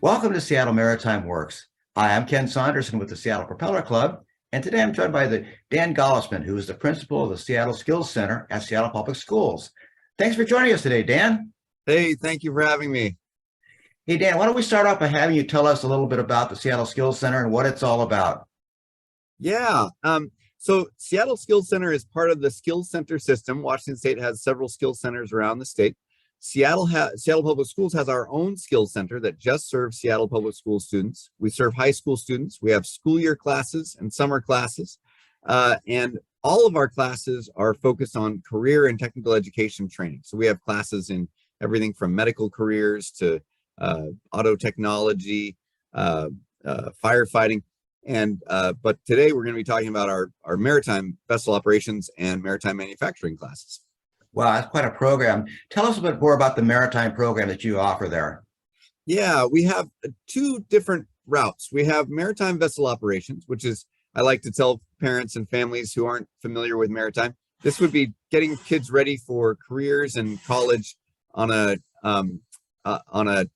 Welcome to Seattle Maritime Works. Hi, I'm Ken Saunderson with the Seattle Propeller Club, and today I'm joined by Dan Golosman, who is the principal of the Seattle Skills Center at Seattle Public Schools. Thanks for joining us today, Dan. Hey, thank you for having me. Hey, Dan, why don't we start off by having you tell us a little bit about the Seattle Skills Center and what it's all about? Yeah. So Seattle Skills Center is part of the Skills Center system. Washington State has several skills centers around the state. Seattle Public Schools has our own skills center that just serves Seattle Public School students. We serve high school students. We have school year classes and summer classes. And all of our classes are focused on career and technical education training. So we have classes in everything from medical careers to auto technology, firefighting. But today we're going to be talking about our maritime vessel operations and maritime manufacturing classes. Wow, that's quite a program. Tell us a bit more about the maritime program that you offer there. Yeah, we have two different routes. We have maritime vessel operations, which is, I like to tell parents and families who aren't familiar with maritime, this would be getting kids ready for careers and college on a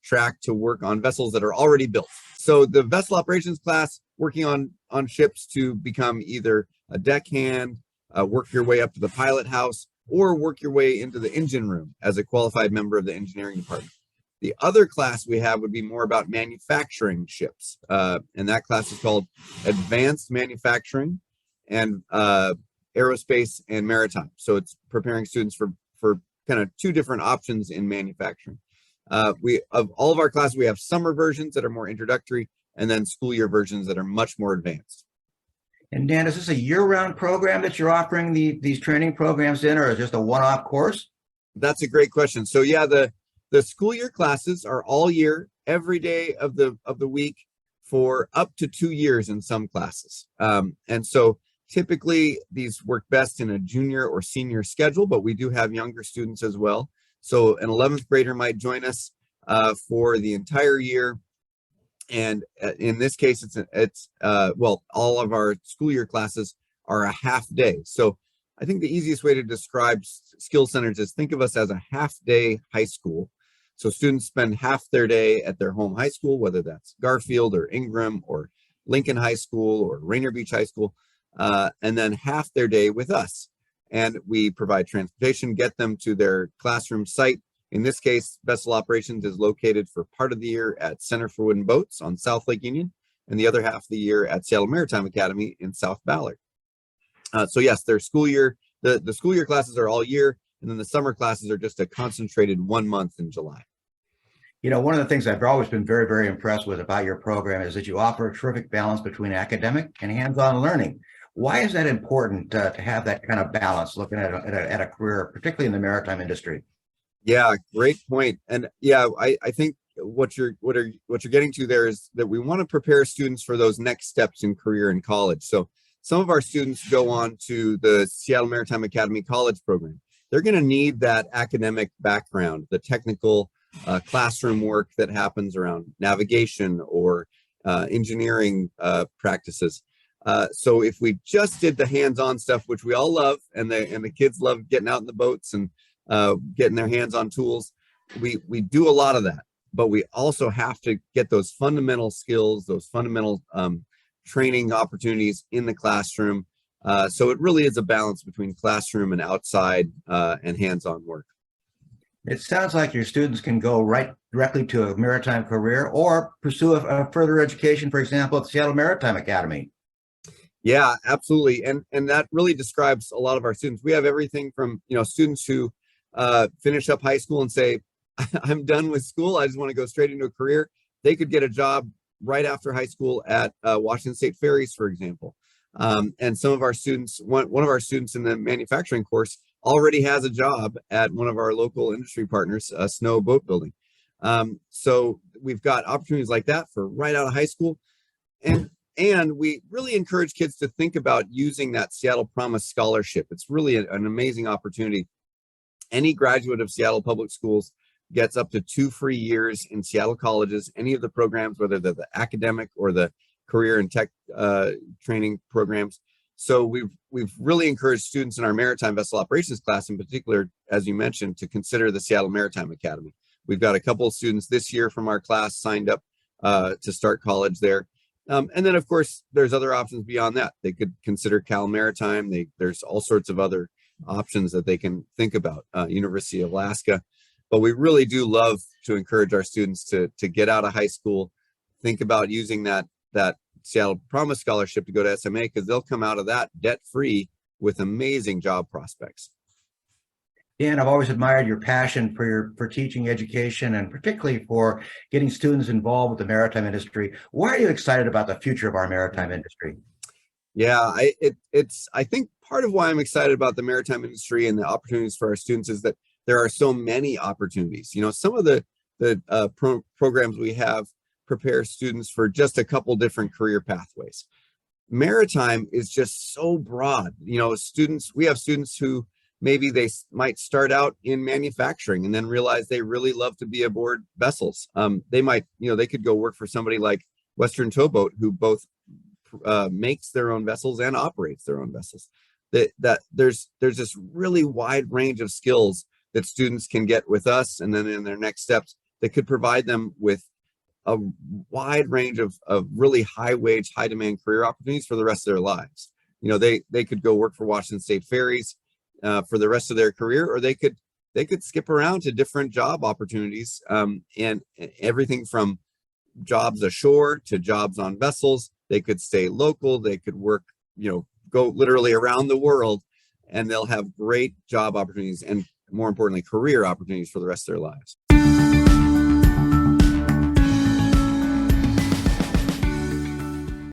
track to work on vessels that are already built. So the vessel operations class, working on ships to become either a deckhand, work your way up to the pilot house, or work your way into the engine room as a qualified member of the engineering department. The other class we have would be more about manufacturing ships. And that class is called Advanced Manufacturing and Aerospace and Maritime. So it's preparing students for kind of two different options in manufacturing. Of all of our classes, we have summer versions that are more introductory and then school year versions that are much more advanced. And Dan, is this a year-round program that you're offering these training programs in, or is it just a one-off course? That's a great question. So yeah, the school year classes are all year, every day of the week for up to 2 years in some classes. And so typically these work best in a junior or senior schedule, but we do have younger students as well. So an 11th grader might join us for the entire year. And in this case, well, all of our school year classes are a half day. So I think the easiest way to describe skill centers is think of us as a half day high school. So students spend half their day at their home high school, whether that's Garfield or Ingram or Lincoln High School or Rainier Beach High School, and then half their day with us. And we provide transportation, get them to their classroom site. In this case, vessel operations is located for part of the year at Center for Wooden Boats on South Lake Union, and the other half of the year at Seattle Maritime Academy in South Ballard. So yes, their school year, the school year classes are all year, and then the summer classes are just a concentrated 1 month in July. You know, one of the things I've always been very, very impressed with about your program is that you offer a terrific balance between academic and hands-on learning. Why is that important to have that kind of balance looking at a career, particularly in the maritime industry? Yeah, great point. And yeah, I think what you're getting to there is that we want to prepare students for those next steps in career and college. So some of our students go on to the Seattle Maritime Academy college program. They're going to need that academic background, the technical classroom work that happens around navigation or engineering practices. So if we just did the hands-on stuff, which we all love, and the kids love getting out in the boats and getting their hands on tools, we do a lot of that, but we also have to get those fundamental skills, those fundamental training opportunities in the classroom. So it really is a balance between classroom and outside and hands-on work. It sounds like your students can go right directly to a maritime career or pursue a further education, for example, at the Seattle Maritime Academy. Yeah, absolutely. And that really describes a lot of our students. We have everything from, students who finish up high school and say, I'm done with school, I just want to go straight into a career. They could get a job right after high school at Washington State Ferries, for example. And some of our students, one of our students in the manufacturing course already has a job at one of our local industry partners, Snow Boat Building. So we've got opportunities like that for right out of high school. And we really encourage kids to think about using that Seattle Promise Scholarship. It's really an amazing opportunity. Any graduate of Seattle Public Schools gets up to 2 free years in Seattle colleges, any of the programs, whether they're the academic or the career and tech training programs. So we've really encouraged students in our maritime vessel operations class in particular, as you mentioned, to consider the Seattle Maritime Academy. We've got a couple of students this year from our class signed up to start college there. And then, of course, there's other options beyond that. They could consider Cal Maritime. There's all sorts of other options that they can think about, University of Alaska. But we really do love to encourage our students to get out of high school, think about using that Seattle Promise Scholarship to go to SMA, because they'll come out of that debt-free with amazing job prospects. Dan, I've always admired your passion for teaching education, and particularly for getting students involved with the maritime industry. Why are you excited about the future of our maritime industry? Yeah, I think part of why I'm excited about the maritime industry and the opportunities for our students is that there are so many opportunities. Some of the programs we have prepare students for just a couple different career pathways. Maritime is just so broad. We have students who maybe they might start out in manufacturing and then realize they really love to be aboard vessels. They could go work for somebody like Western Towboat, who both makes their own vessels and operates their own vessels. That there's this really wide range of skills that students can get with us, and then in their next steps that could provide them with a wide range of really high wage, high demand career opportunities for the rest of their lives. They could go work for Washington State Ferries for the rest of their career, or they could skip around to different job opportunities, and everything from jobs ashore to jobs on vessels. They could stay local. They could work, go literally around the world, and they'll have great job opportunities and, more importantly, career opportunities for the rest of their lives.